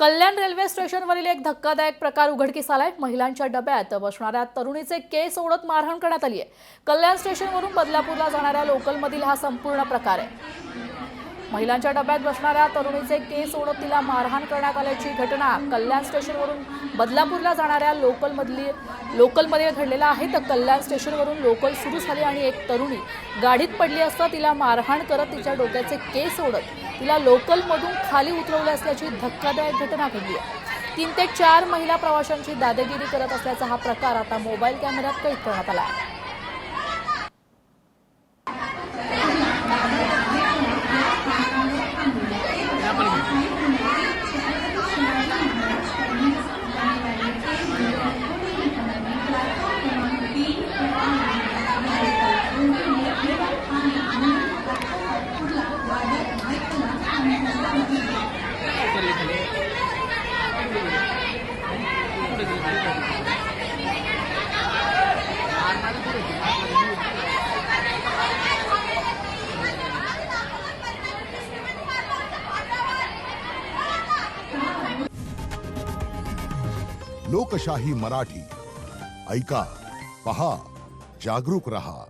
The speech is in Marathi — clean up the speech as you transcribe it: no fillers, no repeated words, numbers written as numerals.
कल्याण रेल्वे स्टेशनवरील एक धक्कादायक प्रकार उघडकीस आलाय। महिलांच्या डब्यात बसणाऱ्या तरुणीचे केस ओढत मारहाण करण्यात आली आहे। कल्याण स्टेशनवरून बदलापूरला जाणाऱ्या लोकलमधील हा संपूर्ण प्रकार आहे। महिलांच्या डब्यात बसणाऱ्या तरुणीचे केस ओढत तिला मारहाण करण्यात आल्याची घटना कल्याण स्टेशनवरून बदलापूरला जाणाऱ्या लोकलमध्ये घडलेला आहे। तर कल्याण स्टेशनवरून लोकल सुरू झाली आणि एक तरुणी गाडीत पडली असता तिला मारहाण करत तिच्या डोक्याचे केस ओढत तिला लोकलमधून खाली उतरवले असल्याची धक्कादायक घटना घडली आहे। 3 ते 4 महिला प्रवाशांची दादागिरी करत असल्याचा हा प्रकार आता मोबाईल कॅमेऱ्यात कैद करण्यात आला आहे। लोकशाही मराठी ऐका, पहा, जागरूक रहा।